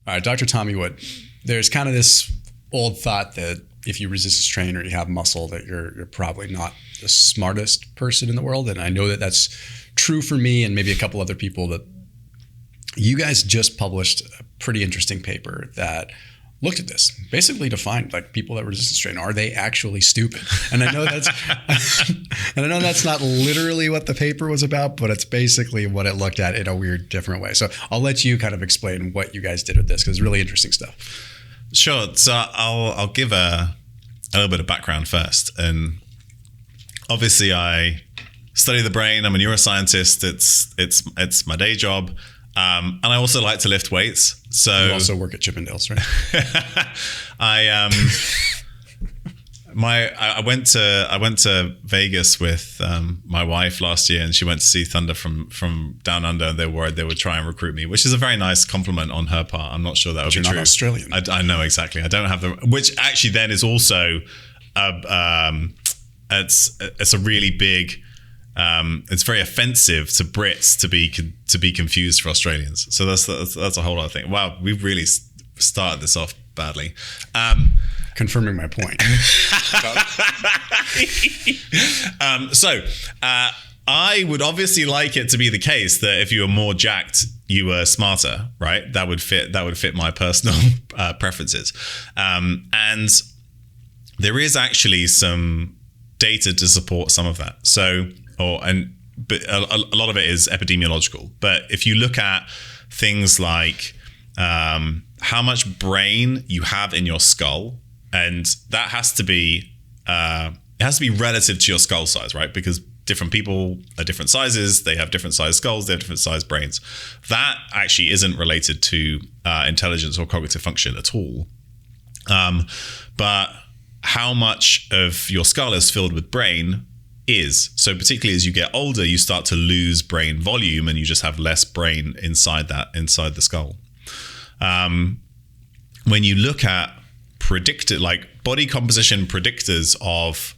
All right, Dr. Tommy Wood, there's kind of this old thought that if you resistance train or you have muscle, that you're probably not the smartest person in the world. And I know that that's true for me and maybe a couple other people. That you guys just published a pretty interesting paper that looked at this, basically defined like people that resistance train, are they actually stupid? And I know that's not literally what the paper was about, but it's basically what it looked at in a weird, different way. So I'll let you kind of explain what you guys did with this, because it's really interesting stuff. Sure. So I'll give a little bit of background first. And obviously I study the brain. I'm a neuroscientist. It's my day job. And I also like to lift weights. So you also work at Chippendales, right? I went to Vegas with my wife last year, and she went to see Thunder from Down Under. And they were worried they would try and recruit me, which is a very nice compliment on her part. I'm not sure that would be true. You're not Australian. I know exactly. I don't have the, which actually then is also it's a really big. It's very offensive to Brits to be confused for Australians. So that's a whole other thing. Wow, we've really started this off badly. Confirming my point. I would obviously like it to be the case that if you were more jacked, you were smarter, right? That would fit my personal preferences. And there is actually some data to support some of that. But a lot of it is epidemiological. But if you look at things like how much brain you have in your skull, and that has to be relative to your skull size, right? Because different people are different sizes, they have different sized skulls, they have different sized brains. That actually isn't related to intelligence or cognitive function at all. But how much of your skull is filled with brain is. So particularly as you get older, you start to lose brain volume and you just have less brain inside the skull. When you look at like body composition predictors of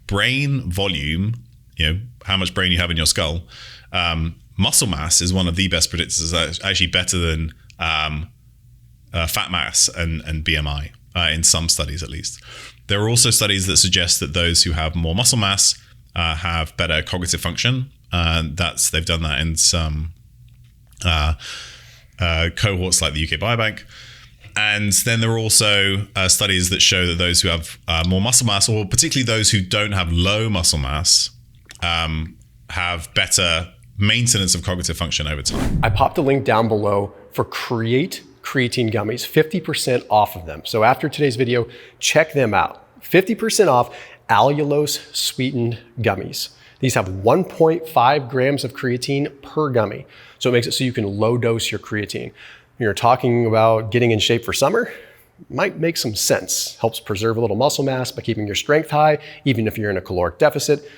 brain volume, how much brain you have in your skull, muscle mass is one of the best predictors. It's actually better than fat mass and BMI in some studies at least. There are also studies that suggest that those who have more muscle mass have better cognitive function. They've done that in some cohorts like the UK Biobank. And then there are also studies that show that those who have more muscle mass, or particularly those who don't have low muscle mass, have better maintenance of cognitive function over time. I popped a link down below for Creatine Gummies, 50% off of them. So after today's video, check them out. 50% off allulose sweetened gummies. These have 1.5 grams of creatine per gummy. So it makes it so you can low dose your creatine. You're talking about getting in shape for summer, might make some sense. Helps preserve a little muscle mass by keeping your strength high, even if you're in a caloric deficit.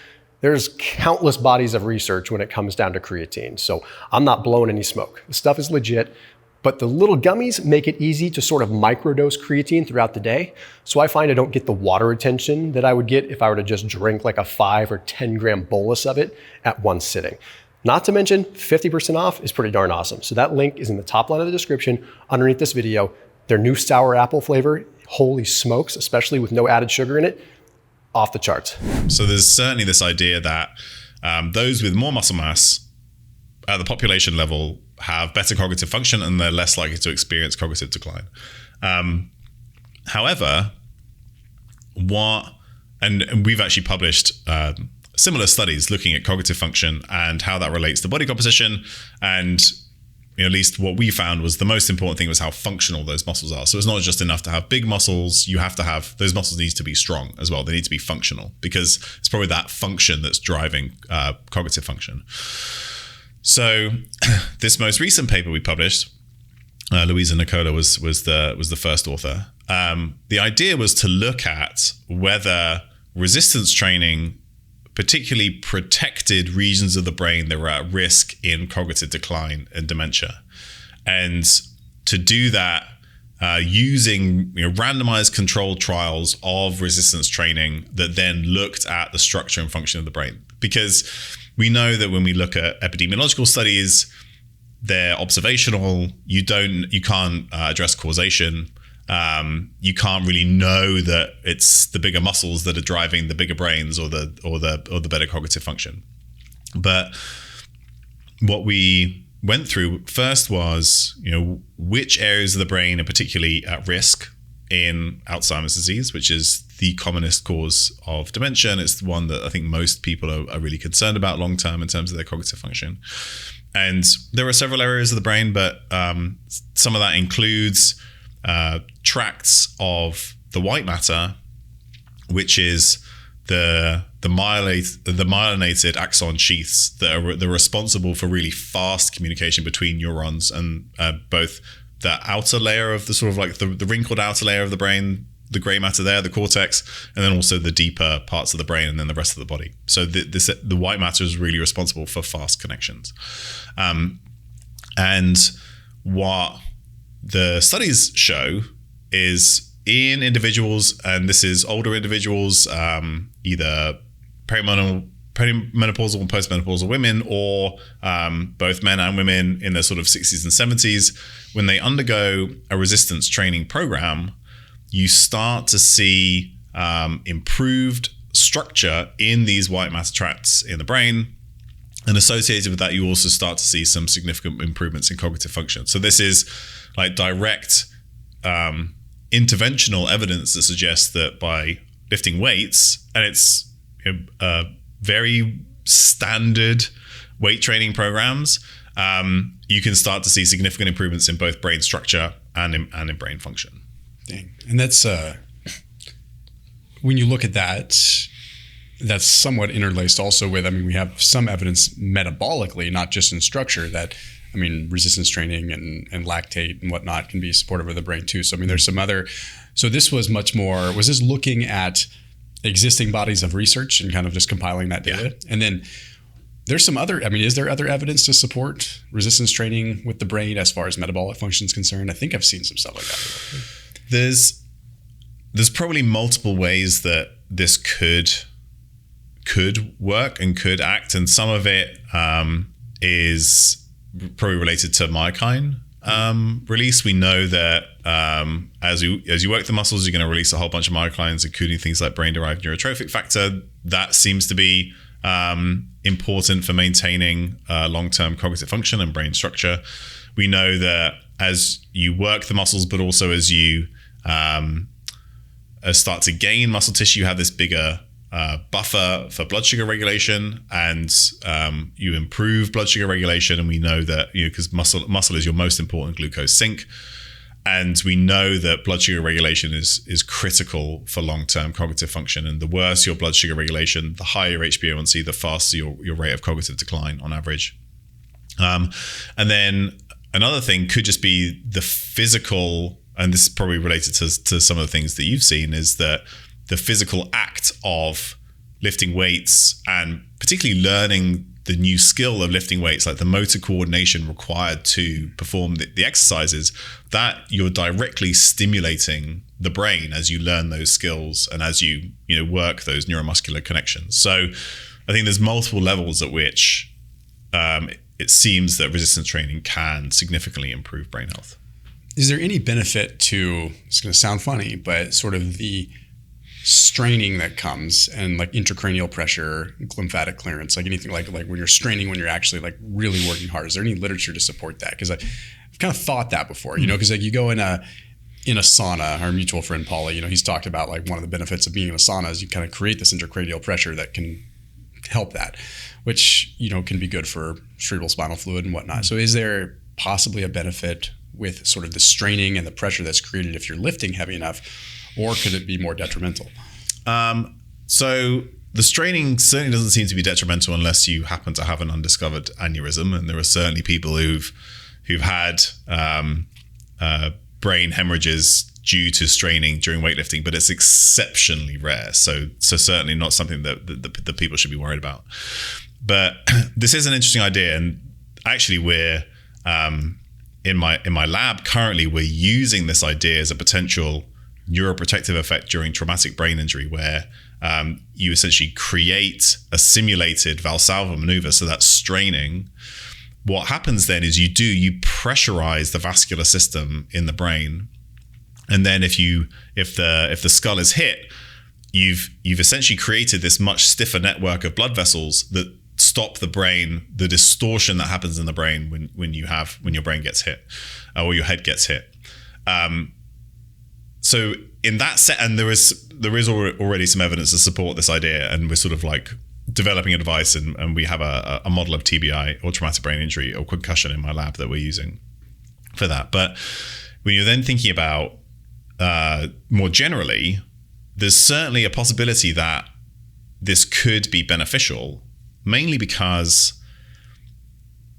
There's countless bodies of research when it comes down to creatine. So I'm not blowing any smoke. The stuff is legit. But the little gummies make it easy to sort of microdose creatine throughout the day. So I find I don't get the water retention that I would get if I were to just drink like a 5 or 10 gram bolus of it at one sitting. Not to mention 50% off is pretty darn awesome. So that link is in the top line of the description underneath this video. Their new sour apple flavor, holy smokes, especially with no added sugar in it, off the charts. So there's certainly this idea that those with more muscle mass at the population level have better cognitive function and they're less likely to experience cognitive decline. However, and we've actually published similar studies looking at cognitive function and how that relates to body composition. And at least what we found was the most important thing was how functional those muscles are. So it's not just enough to have big muscles. You have to have, those muscles need to be strong as well. They need to be functional because it's probably that function that's driving cognitive function. So this most recent paper we published, Louisa Nicola was the first author. The idea was to look at whether resistance training particularly protected regions of the brain that were at risk in cognitive decline and dementia. And to do that using randomized controlled trials of resistance training that then looked at the structure and function of the brain. Because we know that when we look at epidemiological studies, they're observational. You can't address causation. You can't really know that it's the bigger muscles that are driving the bigger brains or the better cognitive function. But what we went through first was, which areas of the brain are particularly at risk in Alzheimer's disease, which is the commonest cause of dementia. And it's the one that I think most people are really concerned about long term in terms of their cognitive function. And there are several areas of the brain, but some of that includes tracts of the white matter, which is the myelinated axon sheaths that are responsible for really fast communication between neurons, and both the outer layer of the sort of like the wrinkled outer layer of the brain, the gray matter there, the cortex, and then also the deeper parts of the brain and then the rest of the body. So the white matter is really responsible for fast connections. And what the studies show is in individuals, and this is older individuals, either perimenopausal and postmenopausal women, or both men and women in their sort of 60s and 70s, when they undergo a resistance training program, you start to see improved structure in these white matter tracts in the brain. And associated with that, you also start to see some significant improvements in cognitive function. So this is like direct interventional evidence that suggests that by lifting weights, and it's very standard weight training programs, you can start to see significant improvements in both brain structure and in brain function. Dang. And that's when you look at that, that's somewhat interlaced also with, we have some evidence metabolically, not just in structure, that resistance training and lactate and whatnot can be supportive of the brain too. So there's some other, so this was much more, was this looking at existing bodies of research and kind of just compiling that data? Yeah. And then there's some other, is there other evidence to support resistance training with the brain as far as metabolic function is concerned? I think I've seen some stuff like that. There's probably multiple ways that this could work and could act, and some of it is probably related to myokine release. We know that as you work the muscles, you're going to release a whole bunch of myokines, including things like brain-derived neurotrophic factor. That seems to be important for maintaining long-term cognitive function and brain structure. We know that as you work the muscles, but also as you start to gain muscle tissue, you have this bigger buffer for blood sugar regulation, and you improve blood sugar regulation. And we know that, because muscle is your most important glucose sink, and we know that blood sugar regulation is critical for long-term cognitive function. And the worse your blood sugar regulation, the higher your HbA1c, the faster your rate of cognitive decline on average. And then another thing could just be the physical, and this is probably related to some of the things that you've seen, is that the physical act of lifting weights, and particularly learning the new skill of lifting weights, like the motor coordination required to perform the exercises, that you're directly stimulating the brain as you learn those skills and as you work those neuromuscular connections. So I think there's multiple levels at which it seems that resistance training can significantly improve brain health. Is there any benefit to, it's going to sound funny, but sort of the straining that comes, and like intracranial pressure, lymphatic clearance, like anything like when you're straining, when you're actually like really working hard? Is there any literature to support that? Because I've kind of thought that before, because like you go in a sauna, our mutual friend Paula, he's talked about like one of the benefits of being in a sauna is you kind of create this intracranial pressure that can help that, which can be good for cerebral spinal fluid and whatnot. So is there possibly a benefit with sort of the straining and the pressure that's created if you're lifting heavy enough, or could it be more detrimental? So the straining certainly doesn't seem to be detrimental unless you happen to have an undiscovered aneurysm, and there are certainly people who've had brain hemorrhages due to straining during weightlifting, but it's exceptionally rare. So certainly not something that people should be worried about. But this is an interesting idea, and actually we're in my lab currently, we're using this idea as a potential neuroprotective effect during traumatic brain injury, where you essentially create a simulated Valsalva maneuver, so that's straining, what happens then is you pressurize the vascular system in the brain, and then if the skull is hit, you've essentially created this much stiffer network of blood vessels that stop the distortion that happens in the brain when your brain gets hit, or your head gets hit. So in that set, and there is already some evidence to support this idea, and we're sort of like developing a device, and we have a model of TBI, or traumatic brain injury, or concussion in my lab that we're using for that. But when you're then thinking about more generally, there's certainly a possibility that this could be beneficial, mainly because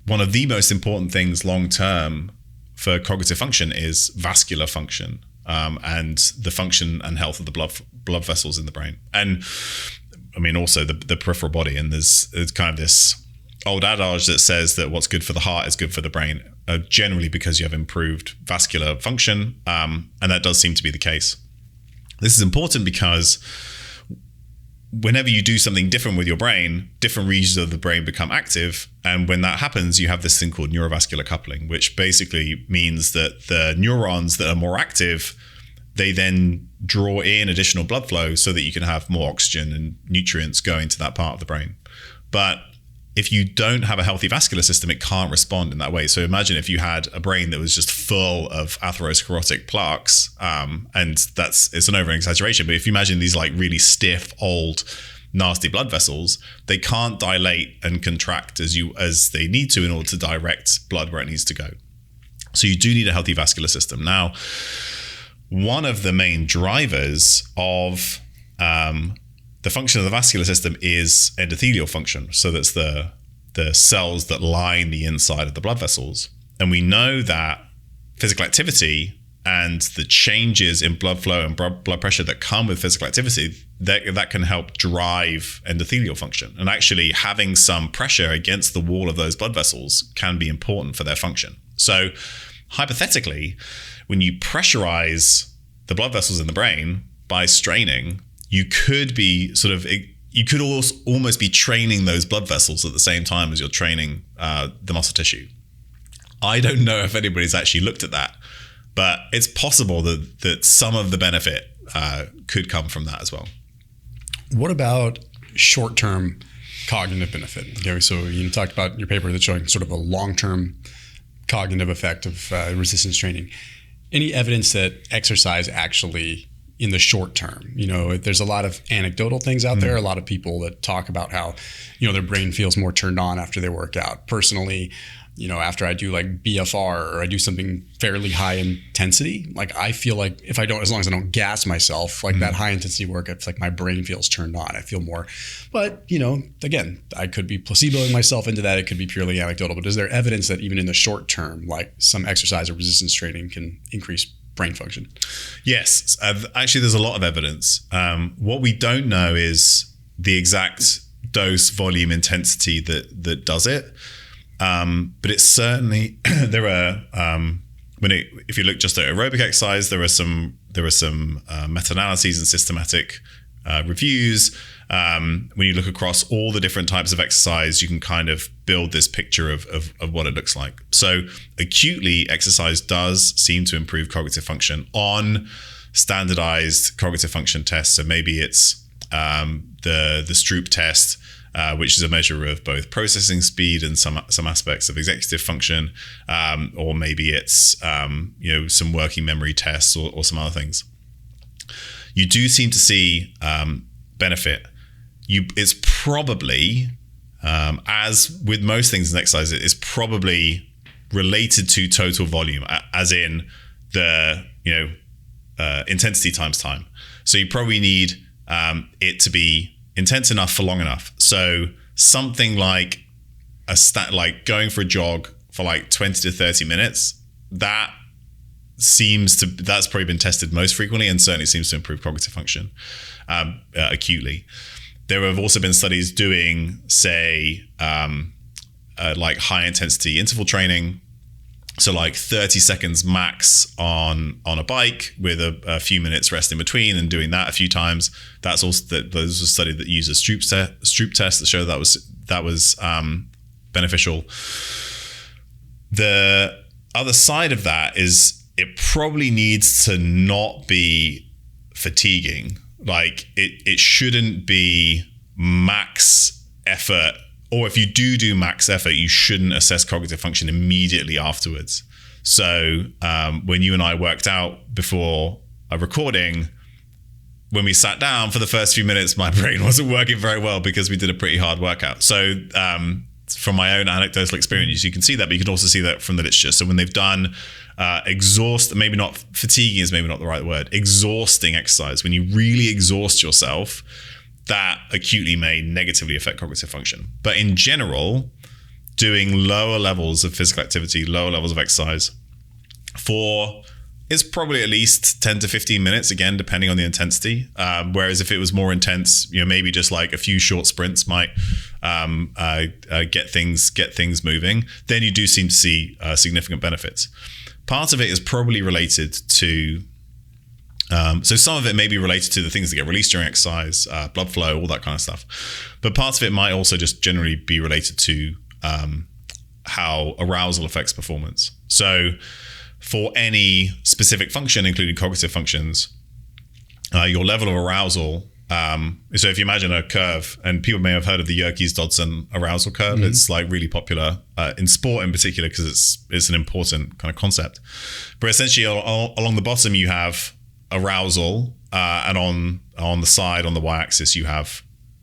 one of the most important things long term for cognitive function is vascular function, and the function and health of the blood vessels in the brain. And I mean, also the peripheral body. And there's kind of this old adage that says that what's good for the heart is good for the brain, generally because you have improved vascular function. And that does seem to be the case. This is important because whenever you do something different with your brain, different regions of the brain become active. And when that happens, you have this thing called neurovascular coupling, which basically means that the neurons that are more active, they then draw in additional blood flow so that you can have more oxygen and nutrients going to that part of the brain. But if you don't have a healthy vascular system, it can't respond in that way. So imagine if you had a brain that was just full of atherosclerotic plaques, and it's an over-exaggeration, but if you imagine these like really stiff, old, nasty blood vessels, they can't dilate and contract as they need to in order to direct blood where it needs to go. So you do need a healthy vascular system. Now, one of the main drivers of the function of the vascular system is endothelial function. So that's the cells that line the inside of the blood vessels. And we know that physical activity and the changes in blood flow and blood pressure that come with physical activity, that can help drive endothelial function. And actually having some pressure against the wall of those blood vessels can be important for their function. So hypothetically, when you pressurize the blood vessels in the brain by straining, you could almost be training those blood vessels at the same time as you're training the muscle tissue. I don't know if anybody's actually looked at that, but it's possible that some of the benefit could come from that as well. What about short-term cognitive benefit? Okay, so you talked about your paper that's showing sort of a long-term cognitive effect of resistance training. Any evidence that exercise actually, in the short term, there's a lot of anecdotal things out there, a lot of people that talk about how, their brain feels more turned on after they work out. Personally, after I do like BFR or I do something fairly high intensity, like I feel like as long as I don't gas myself, like that high intensity work, it's like my brain feels turned on. I feel more, but again, I could be placeboing myself into that. It could be purely anecdotal, but is there evidence that even in the short term, like some exercise or resistance training can increase brain function? Yes, actually there's a lot of evidence. What we don't know is the exact dose, volume, intensity that does it. But it's certainly there are if you look just at aerobic exercise, there are some meta-analyses and systematic reviews. When you look across all the different types of exercise, you can kind of build this picture of what it looks like. So acutely, exercise does seem to improve cognitive function on standardized cognitive function tests. So maybe it's the Stroop test, which is a measure of both processing speed and some aspects of executive function, or maybe it's some working memory tests or some other things. You do seem to see benefit. It's probably, as with most things in exercise, it's probably related to total volume, as in the intensity times time. So you probably need it to be intense enough for long enough. So something like like going for a jog for like 20 to 30 minutes, that's probably been tested most frequently and certainly seems to improve cognitive function acutely. There have also been studies doing, say, like high intensity interval training. So like 30 seconds max on a bike with a few minutes rest in between, and doing that a few times. That's also those were studies that use a Stroop test that showed that was beneficial. The other side of that is it probably needs to not be fatiguing. Like it shouldn't be max effort, or if you do max effort, you shouldn't assess cognitive function immediately afterwards. So when you and I worked out before a recording, when we sat down for the first few minutes, my brain wasn't working very well because we did a pretty hard workout. So from my own anecdotal experience, you can see that, but you can also see that from the literature. So when they've done maybe not fatiguing is maybe not the right word, exhausting exercise, when you really exhaust yourself, that acutely may negatively affect cognitive function. But in general, doing lower levels of physical activity, lower levels of exercise it's probably at least 10 to 15 minutes, again, depending on the intensity. Whereas if it was more intense, maybe just like a few short sprints might get things moving. Then you do seem to see significant benefits. Part of it is probably related to, so some of it may be related to the things that get released during exercise, blood flow, all that kind of stuff. But part of it might also just generally be related to how arousal affects performance. So for any specific function, including cognitive functions, your level of arousal. So if you imagine a curve, and people may have heard of the Yerkes-Dodson arousal curve, it's like really popular in sport in particular because it's an important kind of concept. But essentially, along the bottom you have arousal, and on the side, on the y-axis, you have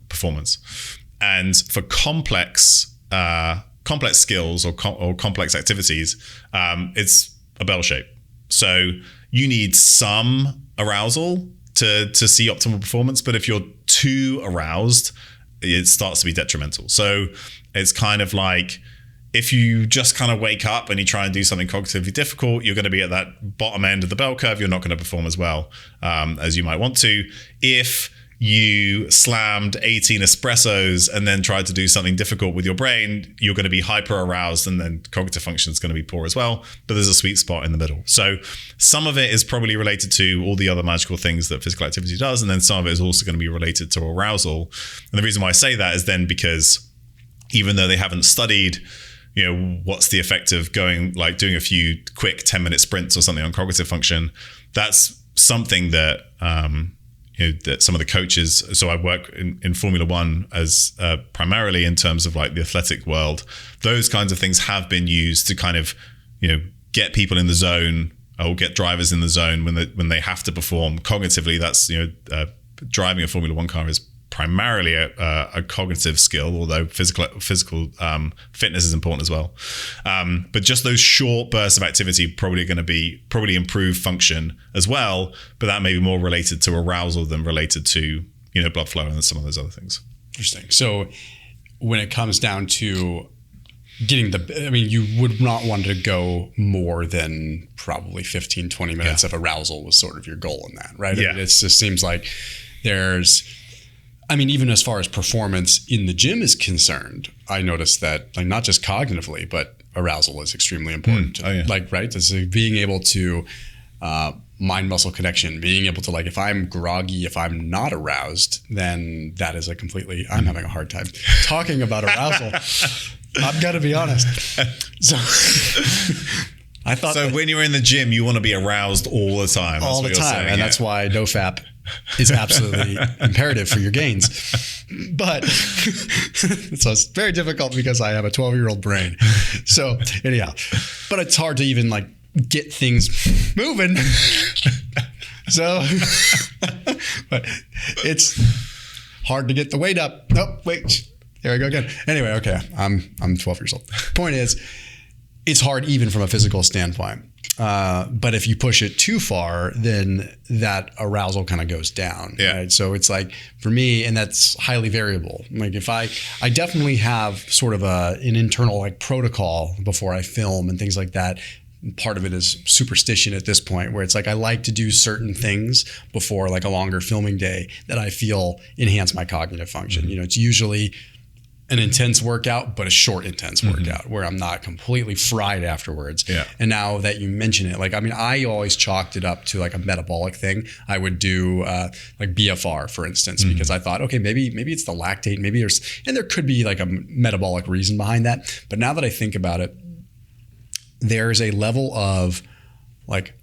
performance. And for complex skills or complex activities, it's a bell shape. So you need some arousal to see optimal performance, but if you're too aroused, it starts to be detrimental. So it's kind of like if you just kind of wake up and you try and do something cognitively difficult, you're going to be at that bottom end of the bell curve. You're not going to perform as well as you might want to. If you slammed 18 espressos and then tried to do something difficult with your brain, you're going to be hyper aroused, and then cognitive function is going to be poor as well. But there's a sweet spot in the middle. So some of it is probably related to all the other magical things that physical activity does, and then some of it is also going to be related to arousal. And the reason why I say that is then because even though they haven't studied, what's the effect of doing a few quick 10-minute sprints or something on cognitive function, that's something that that some of the coaches, so I work in Formula One as primarily in terms of like the athletic world, those kinds of things have been used to kind of, get people in the zone or get drivers in the zone when they have to perform cognitively. That's, driving a Formula One car is primarily a cognitive skill, although physical fitness is important as well. But just those short bursts of activity probably improve function as well, but that may be more related to arousal than related to blood flow and some of those other things. Interesting. So when it comes down to getting you would not want to go more than probably 15, 20 minutes if arousal was sort of your goal in that, right? Yeah. It just seems like even as far as performance in the gym is concerned, I noticed that not just cognitively, but arousal is extremely important. Right? This is being able to mind-muscle connection, being able to if I'm groggy, if I'm not aroused, then that is I'm having a hard time talking about arousal. I've got to be honest. So I thought when you're in the gym, you want to be aroused all the time. All the time. And that's why NoFap is absolutely imperative for your gains. But so it's very difficult because I have a 12-year-old brain. So anyhow, but it's hard to even get things moving. So but it's hard to get the weight up. Oh, wait. There I go again. Anyway, okay. I'm 12 years old. Point is, it's hard even from a physical standpoint. But if you push it too far, then that arousal kind of goes down. Yeah. Right? So it's for me, and that's highly variable. If I definitely have sort of an internal protocol before I film and things like that. Part of it is superstition at this point, where it's I like to do certain things before a longer filming day that I feel enhance my cognitive function. Mm-hmm. It's usually an intense workout, but a short, intense workout where I'm not completely fried afterwards. Yeah. And now that you mention it, I always chalked it up to a metabolic thing. I would do BFR, for instance, because I thought, okay, maybe it's the lactate, and there could be a metabolic reason behind that. But now that I think about it, there's a level of like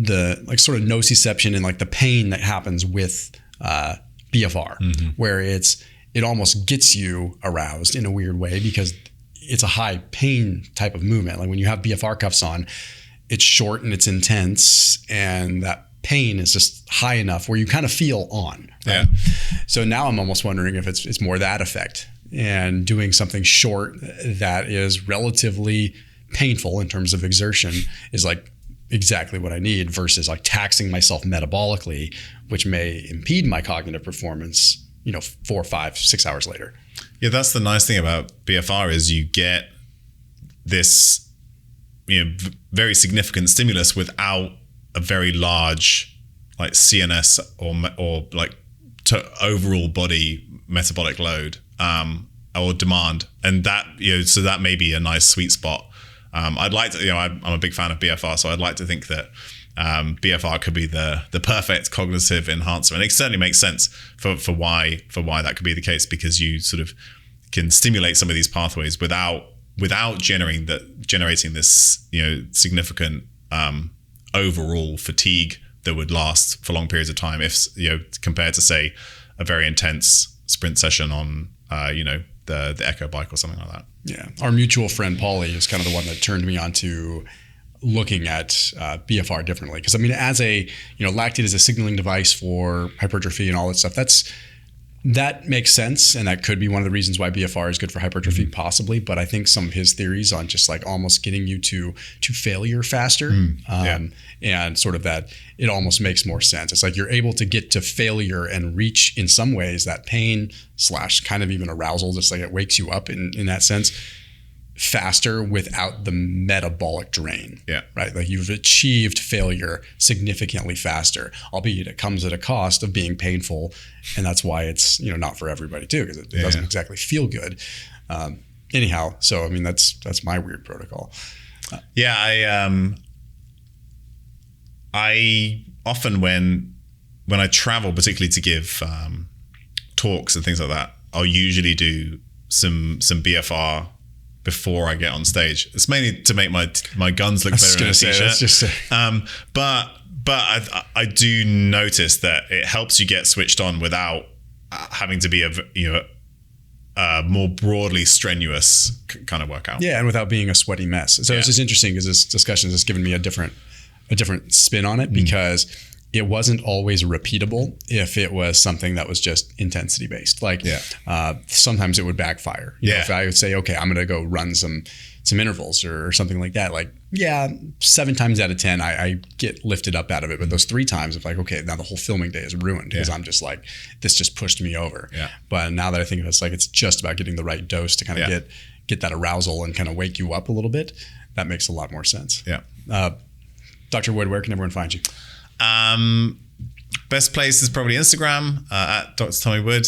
sort of nociception and like the pain that happens with BFR, where it almost gets you aroused in a weird way because it's a high pain type of movement. Like when you have BFR cuffs on, it's short and it's intense, and that pain is just high enough where you kind of feel on. Right? Yeah. So now I'm almost wondering if it's more that effect, and doing something short that is relatively painful in terms of exertion is like exactly what I need, versus like taxing myself metabolically, which may impede my cognitive performance, 4, 5, 6 hours later. Yeah, that's the nice thing about BFR is you get this, very significant stimulus without a very large like CNS or like overall body metabolic load or demand, and that so that may be a nice sweet spot. I'd like to, I'm a big fan of BFR, so I'd like to think that BFR could be the perfect cognitive enhancer, and it certainly makes sense for why that could be the case, because you sort of can stimulate some of these pathways without generating this significant overall fatigue that would last for long periods of time, if compared to say a very intense sprint session on the Echo bike or something like that. Yeah, our mutual friend Paulie is kind of the one that turned me on to looking at BFR differently, because I mean, as a lactate is a signaling device for hypertrophy and all that stuff. That makes sense, and that could be one of the reasons why BFR is good for hypertrophy, possibly. But I think some of his theories on just like almost getting you to failure faster, and sort of that, it almost makes more sense. It's like you're able to get to failure and reach, in some ways, that pain / kind of even arousal, just like it wakes you up in that sense, faster without the metabolic drain. Yeah. Right. Like you've achieved failure significantly faster, albeit it comes at a cost of being painful. And that's why it's, not for everybody too, because it doesn't exactly feel good. Anyhow. So, I mean, that's my weird protocol. I often, when I travel, particularly to give talks and things like that, I'll usually do some BFR before I get on stage. It's mainly to make my guns look better in a t-shirt. But I do notice that it helps you get switched on without having to be a more broadly strenuous kind of workout. Yeah, and without being a sweaty mess. So it's just interesting because this discussion has given me a different spin on it, because it wasn't always repeatable if it was something that was just intensity based. Like sometimes it would backfire. If I would say, okay, I'm going to go run some intervals or something like that. Like, 7 times out of 10, I get lifted up out of it. But those 3 times, it's like, okay, now the whole filming day is ruined because I'm just like, this just pushed me over. Yeah. But now that I think of it, it's like, it's just about getting the right dose to kind of get that arousal and kind of wake you up a little bit. That makes a lot more sense. Yeah. Dr. Wood, where can everyone find you? Best place is probably Instagram at Dr. Tommy Wood.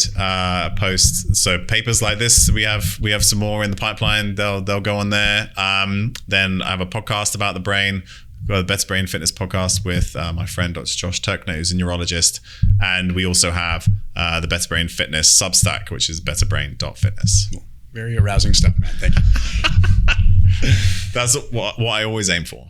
Post papers like this. We have some more in the pipeline. They'll go on there. Then I have a podcast about the brain. We've got the Better Brain Fitness podcast with my friend Dr. Josh Turkner, who's a neurologist, and we also have the Better Brain Fitness Substack, which is betterbrain.fitness. Cool. Very arousing stuff, man. Thank you. That's what I always aim for.